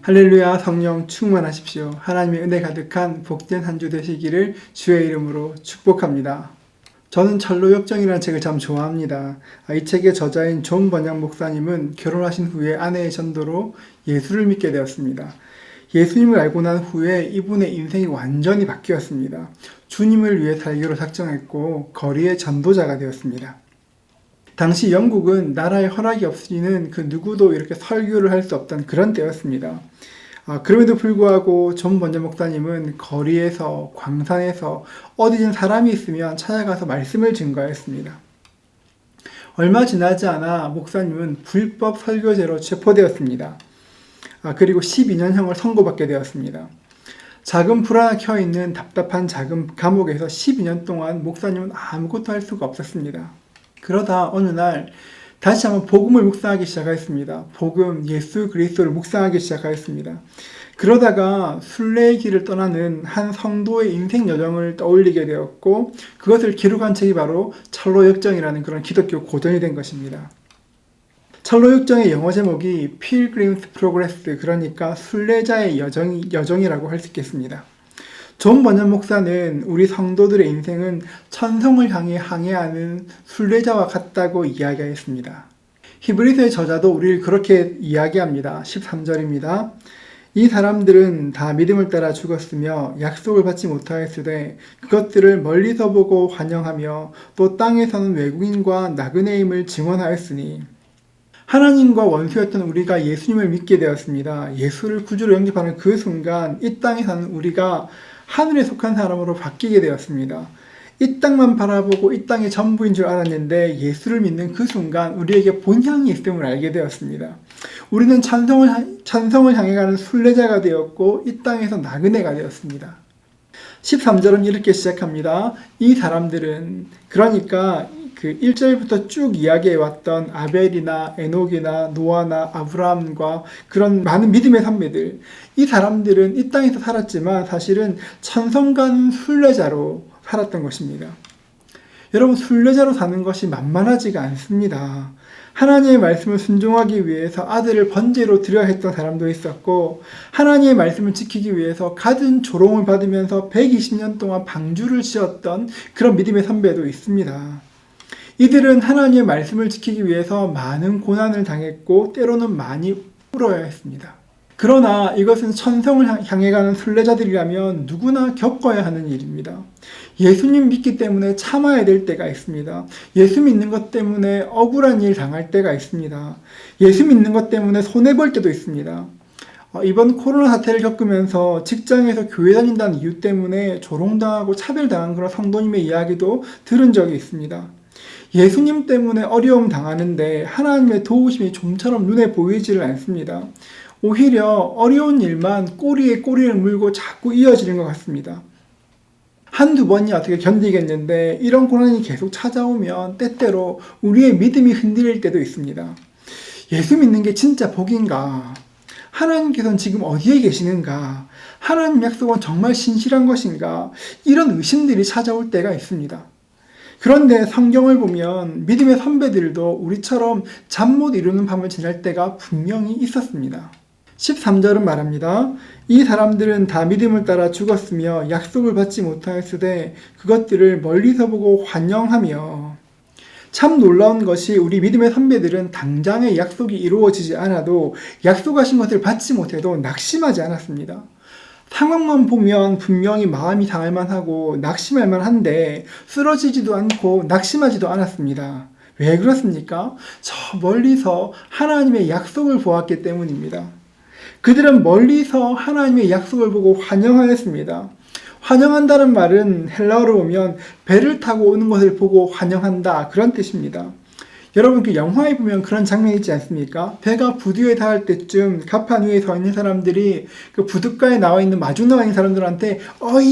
할렐루야. 성령 충만하십시오. 하나님의 은혜 가득한 복된 한 주 되시기를 주의 이름으로 축복합니다. 저는 철로역정이라는 책을 참 좋아합니다. 이 책의 저자인 존 번양 목사님은 결혼하신 후에 아내의 전도로 예수를 믿게 되었습니다. 예수님을 알고 난 후에 이분의 인생이 완전히 바뀌었습니다. 주님을 위해 살기로 작정했고 거리의 전도자가 되었습니다. 당시 영국은 나라의 허락이 없이는 그 누구도 이렇게 설교를 할 수 없던 그런 때였습니다. 그럼에도 불구하고 존 번양 목사님은 거리에서, 광산에서 어디든 사람이 있으면 찾아가서 말씀을 증거했습니다. 얼마 지나지 않아 목사님은 불법 설교죄로 체포되었습니다. 그리고 12년형을 선고받게 되었습니다. 작은 불 하나 켜있는 답답한 작은 감옥에서 12년 동안 목사님은 아무것도 할 수가 없었습니다. 그러다 어느 날 다시 한번 복음을 묵상하기 시작하였습니다. 복음, 예수 그리스도를 묵상하기 시작하였습니다. 그러다가 순례의 길을 떠나는 한 성도의 인생 여정을 떠올리게 되었고 그것을 기록한 책이 바로 철로역정이라는 그런 기독교 고전이 된 것입니다. 철로역정의 영어 제목이 Pilgrim's Progress, 그러니까 순례자의 여정이라고 할 수 있겠습니다. 존 번양 목사는 우리 성도들의 인생은 천성을 향해 항해하는 순례자와 같다고 이야기하였습니다. 히브리서의 저자도 우리를 그렇게 이야기합니다. 13절입니다. 이 사람들은 다 믿음을 따라 죽었으며 약속을 받지 못하였으되 그것들을 멀리서 보고 환영하며 또 땅에서는 외국인과 나그네임을 증언하였으니 하나님과 원수였던 우리가 예수님을 믿게 되었습니다. 예수를 구주로 영접하는 그 순간 이 땅에 사는 우리가 하늘에 속한 사람으로 바뀌게 되었습니다. 이 땅만 바라보고 이 땅이 전부인 줄 알았는데 예수를 믿는 그 순간 우리에게 본향이 있음을 알게 되었습니다. 우리는 찬성을 향해 가는 순례자가 되었고 이 땅에서 나그네가 되었습니다. 13절은 이렇게 시작합니다. 이 사람들은, 그러니까 그 1절부터 쭉 이야기해왔던 아벨이나 에녹이나 노아나 아브라함과 그런 많은 믿음의 선배들, 이 사람들은 이 땅에서 살았지만 사실은 천성 가는 순례자로 살았던 것입니다. 여러분, 순례자로 사는 것이 만만하지가 않습니다. 하나님의 말씀을 순종하기 위해서 아들을 번제로 드려야 했던 사람도 있었고, 하나님의 말씀을 지키기 위해서 갖은 조롱을 받으면서 120년 동안 방주를 지었던 그런 믿음의 선배도 있습니다. 이들은 하나님의 말씀을 지키기 위해서 많은 고난을 당했고 때로는 많이 울어야 했습니다. 그러나 이것은 천성을 향해 가는 순례자들이라면 누구나 겪어야 하는 일입니다. 예수님 믿기 때문에 참아야 될 때가 있습니다. 예수 믿는 것 때문에 억울한 일 당할 때가 있습니다. 예수 믿는 것 때문에 손해볼 때도 있습니다. 이번 코로나 사태를 겪으면서 직장에서 교회 다닌다는 이유 때문에 조롱당하고 차별당한 그런 성도님의 이야기도 들은 적이 있습니다. 예수님 때문에 어려움 당하는데 하나님의 도우심이 좀처럼 눈에 보이지를 않습니다. 오히려 어려운 일만 꼬리에 꼬리를 물고 자꾸 이어지는 것 같습니다. 한두 번이 어떻게 견디겠는데 이런 고난이 계속 찾아오면 때때로 우리의 믿음이 흔들릴 때도 있습니다. 예수 믿는 게 진짜 복인가? 하나님께서는 지금 어디에 계시는가? 하나님 약속은 정말 신실한 것인가? 이런 의심들이 찾아올 때가 있습니다. 그런데 성경을 보면 믿음의 선배들도 우리처럼 잠 못 이루는 밤을 지날 때가 분명히 있었습니다. 13절은 말합니다. 이 사람들은 다 믿음을 따라 죽었으며 약속을 받지 못하였으되 그것들을 멀리서 보고 환영하며. 참 놀라운 것이 우리 믿음의 선배들은 당장의 약속이 이루어지지 않아도 약속하신 것을 받지 못해도 낙심하지 않았습니다. 상황만 보면 분명히 마음이 상할 만하고 낙심할 만한데 쓰러지지도 않고 낙심하지도 않았습니다. 왜 그렇습니까? 저 멀리서 하나님의 약속을 보았기 때문입니다. 그들은 멀리서 하나님의 약속을 보고 환영하였습니다. 환영한다는 말은 헬라어로 보면 배를 타고 오는 것을 보고 환영한다, 그런 뜻입니다. 여러분, 그 영화에 보면 그런 장면이 있지 않습니까? 배가 부두에 닿을 때쯤 갑판 위에 서 있는 사람들이 그 부둣가에 나와 있는 마중 나와 있는 사람들한테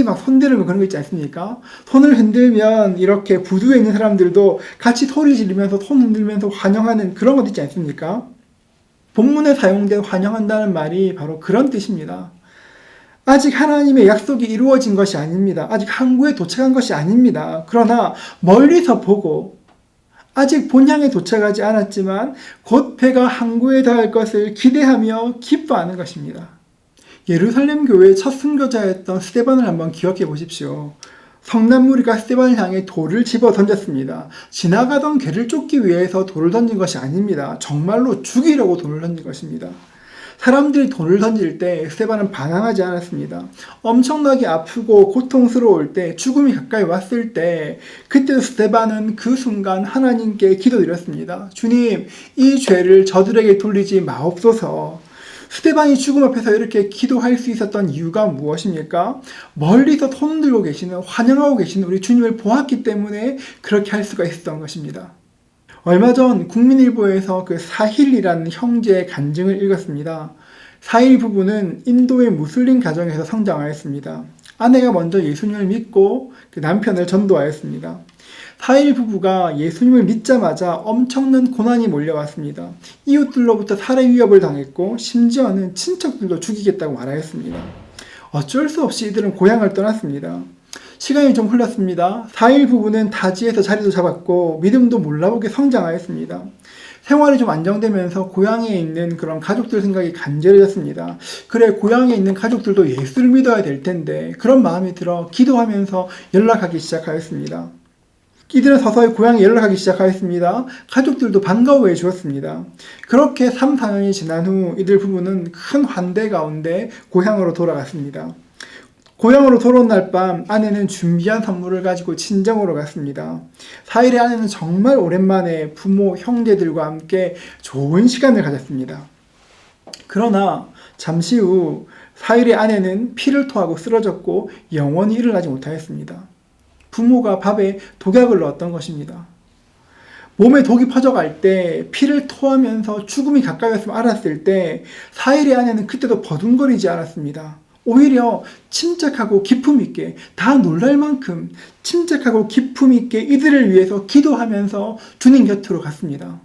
막 손들고 그런 거 있지 않습니까? 손을 흔들면 이렇게 부두에 있는 사람들도 같이 소리 지르면서 손 흔들면서 환영하는 그런 것 있지 않습니까? 본문에 사용된 환영한다는 말이 바로 그런 뜻입니다. 아직 하나님의 약속이 이루어진 것이 아닙니다. 아직 항구에 도착한 것이 아닙니다. 그러나 멀리서 보고 아직 본향에 도착하지 않았지만 곧 배가 항구에 닿을 것을 기대하며 기뻐하는 것입니다. 예루살렘 교회의 첫 순교자였던 스데반을 한번 기억해 보십시오. 성난 무리가 스데반을 향해 돌을 집어 던졌습니다. 지나가던 개를 쫓기 위해서 돌을 던진 것이 아닙니다. 정말로 죽이려고 돌을 던진 것입니다. 사람들이 돌을 던질 때 스데반은 반항하지 않았습니다. 엄청나게 아프고 고통스러울 때, 죽음이 가까이 왔을 때, 그때 스데반은 그 순간 하나님께 기도드렸습니다. 주님, 이 죄를 저들에게 돌리지 마옵소서. 스데반이 죽음 앞에서 이렇게 기도할 수 있었던 이유가 무엇입니까? 멀리서 손 들고 계시는, 환영하고 계시는 우리 주님을 보았기 때문에 그렇게 할 수가 있었던 것입니다. 얼마 전 국민일보에서 그 사힐이라는 형제의 간증을 읽었습니다. 사힐 부부는 인도의 무슬림 가정에서 성장하였습니다. 아내가 먼저 예수님을 믿고 그 남편을 전도하였습니다. 사힐 부부가 예수님을 믿자마자 엄청난 고난이 몰려왔습니다. 이웃들로부터 살해 위협을 당했고 심지어는 친척들도 죽이겠다고 말하였습니다. 어쩔 수 없이 이들은 고향을 떠났습니다. 시간이 좀 흘렀습니다. 사힐 부부는 타지에서 자리도 잡았고 믿음도 몰라보게 성장하였습니다. 생활이 좀 안정되면서 고향에 있는 그런 가족들 생각이 간절해졌습니다. 그래, 고향에 있는 가족들도 예수를 믿어야 될 텐데 그런 마음이 들어 기도하면서 연락하기 시작하였습니다. 이들은 서서히 고향에 연락하기 시작하였습니다. 가족들도 반가워해 주었습니다. 그렇게 3, 4년이 지난 후 이들 부부는 큰 환대 가운데 고향으로 돌아갔습니다. 고향으로 돌아온 날 밤 아내는 준비한 선물을 가지고 친정으로 갔습니다. 사일의 아내는 정말 오랜만에 부모, 형제들과 함께 좋은 시간을 가졌습니다. 그러나 잠시 후 사일의 아내는 피를 토하고 쓰러졌고 영원히 일어나지 못하였습니다. 부모가 밥에 독약을 넣었던 것입니다. 몸에 독이 퍼져갈 때 피를 토하면서 죽음이 가까이 왔음을 알았을 때 사일의 아내는 그때도 버둥거리지 않았습니다. 오히려 침착하고 기품 있게, 다 놀랄 만큼 침착하고 기품 있게 이들을 위해서 기도하면서 주님 곁으로 갔습니다.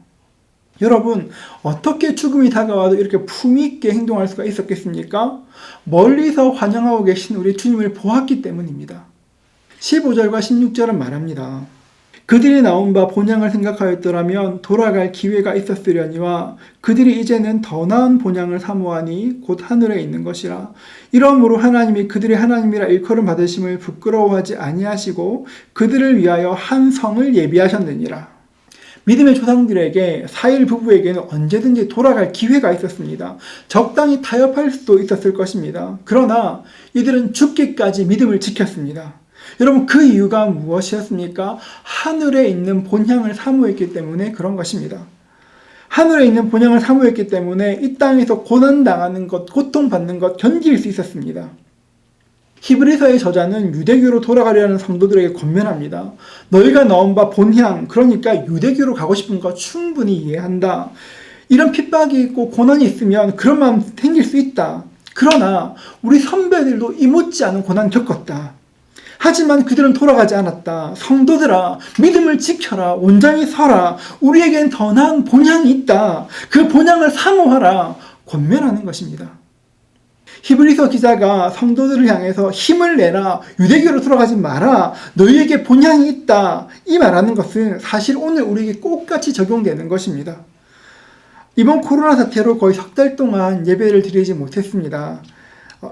여러분, 어떻게 죽음이 다가와도 이렇게 품위 있게 행동할 수가 있었겠습니까? 멀리서 환영하고 계신 우리 주님을 보았기 때문입니다. 15절과 16절은 말합니다. 그들이 나온 바 본향을 생각하였더라면 돌아갈 기회가 있었으려니와 그들이 이제는 더 나은 본향을 사모하니 곧 하늘에 있는 것이라. 이러므로 하나님이 그들의 하나님이라 일컬음 받으심을 부끄러워하지 아니하시고 그들을 위하여 한 성을 예비하셨느니라. 믿음의 조상들에게 사일 부부에게는 언제든지 돌아갈 기회가 있었습니다. 적당히 타협할 수도 있었을 것입니다. 그러나 이들은 죽기까지 믿음을 지켰습니다. 여러분, 그 이유가 무엇이었습니까? 하늘에 있는 본향을 사모했기 때문에 그런 것입니다. 하늘에 있는 본향을 사모했기 때문에 이 땅에서 고난당하는 것, 고통받는 것 견딜 수 있었습니다. 히브리서의 저자는 유대교로 돌아가려는 성도들에게 권면합니다. 너희가 나온 바 본향, 그러니까 유대교로 가고 싶은 거 충분히 이해한다. 이런 핍박이 있고 고난이 있으면 그런 마음 생길 수 있다. 그러나 우리 선배들도 이 못지않은 고난 겪었다. 하지만 그들은 돌아가지 않았다. 성도들아, 믿음을 지켜라. 온전히 서라. 우리에겐 더 나은 본향이 있다. 그 본향을 사모하라. 권면하는 것입니다. 히브리서 기자가 성도들을 향해서 힘을 내라. 유대교로 돌아가지 마라. 너희에게 본향이 있다. 이 말하는 것은 사실 오늘 우리에게 똑같이 적용되는 것입니다. 이번 코로나 사태로 거의 석 달 동안 예배를 드리지 못했습니다.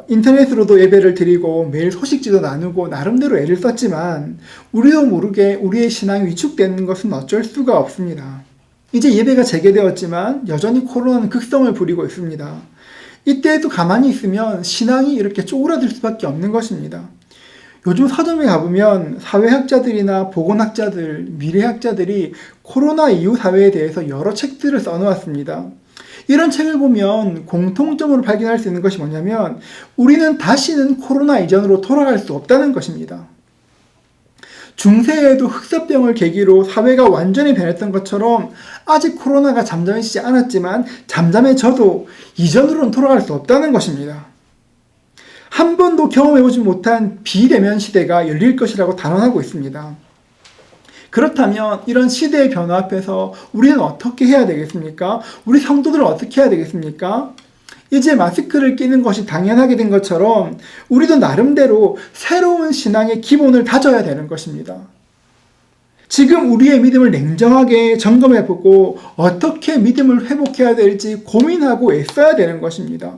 인터넷으로도 예배를 드리고 매일 소식지도 나누고 나름대로 애를 썼지만 우리도 모르게 우리의 신앙이 위축되는 것은 어쩔 수가 없습니다. 이제 예배가 재개되었지만 여전히 코로나는 극성을 부리고 있습니다. 이때에도 가만히 있으면 신앙이 이렇게 쪼그라들 수밖에 없는 것입니다. 요즘 서점에 가보면 사회학자들이나 보건학자들, 미래학자들이 코로나 이후 사회에 대해서 여러 책들을 써놓았습니다. 이런 책을 보면 공통점으로 발견할 수 있는 것이 뭐냐면 우리는 다시는 코로나 이전으로 돌아갈 수 없다는 것입니다. 중세에도 흑사병을 계기로 사회가 완전히 변했던 것처럼 아직 코로나가 잠잠해지지 않았지만 잠잠해져도 이전으로는 돌아갈 수 없다는 것입니다. 한 번도 경험해보지 못한 비대면 시대가 열릴 것이라고 단언하고 있습니다. 그렇다면 이런 시대의 변화 앞에서 우리는 어떻게 해야 되겠습니까? 우리 성도들은 어떻게 해야 되겠습니까? 이제 마스크를 끼는 것이 당연하게 된 것처럼 우리도 나름대로 새로운 신앙의 기본을 다져야 되는 것입니다. 지금 우리의 믿음을 냉정하게 점검해보고 어떻게 믿음을 회복해야 될지 고민하고 애써야 되는 것입니다.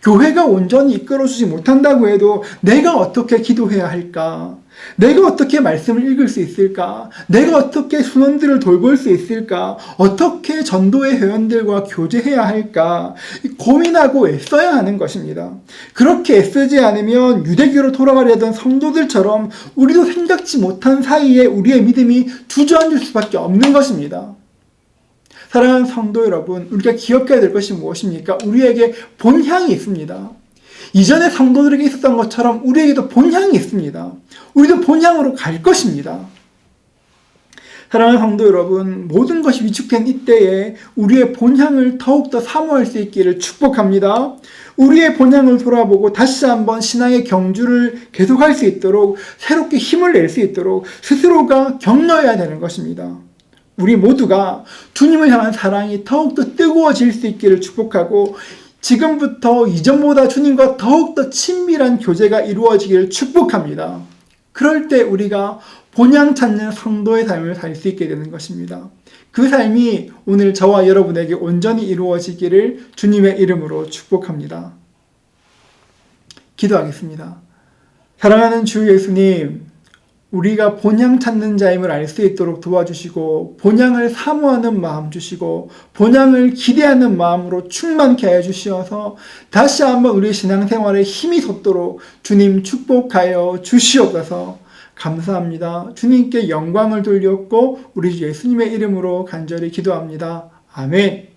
교회가 온전히 이끌어주지 못한다고 해도 내가 어떻게 기도해야 할까? 내가 어떻게 말씀을 읽을 수 있을까? 내가 어떻게 순원들을 돌볼 수 있을까? 어떻게 전도의 회원들과 교제해야 할까? 고민하고 애써야 하는 것입니다. 그렇게 애쓰지 않으면 유대교로 돌아가려던 성도들처럼 우리도 생각지 못한 사이에 우리의 믿음이 주저앉을 수밖에 없는 것입니다. 사랑하는 성도 여러분, 우리가 기억해야 될 것이 무엇입니까? 우리에게 본향이 있습니다. 이전에 성도들에게 있었던 것처럼 우리에게도 본향이 있습니다. 우리도 본향으로 갈 것입니다. 사랑하는 성도 여러분, 모든 것이 위축된 이때에 우리의 본향을 더욱더 사모할 수 있기를 축복합니다. 우리의 본향을 돌아보고 다시 한번 신앙의 경주를 계속할 수 있도록 새롭게 힘을 낼 수 있도록 스스로가 격려해야 되는 것입니다. 우리 모두가 주님을 향한 사랑이 더욱더 뜨거워질 수 있기를 축복하고 지금부터 이전보다 주님과 더욱더 친밀한 교제가 이루어지기를 축복합니다. 그럴 때 우리가 본향 찾는 성도의 삶을 살 수 있게 되는 것입니다. 그 삶이 오늘 저와 여러분에게 온전히 이루어지기를 주님의 이름으로 축복합니다. 기도하겠습니다. 사랑하는 주 예수님, 우리가 본향 찾는 자임을 알 수 있도록 도와주시고 본향을 사모하는 마음 주시고 본향을 기대하는 마음으로 충만케 하여 주시어서 다시 한번 우리 신앙생활에 힘이 솟도록 주님 축복하여 주시옵소서. 감사합니다. 주님께 영광을 돌렸고 우리 주 예수님의 이름으로 간절히 기도합니다. 아멘.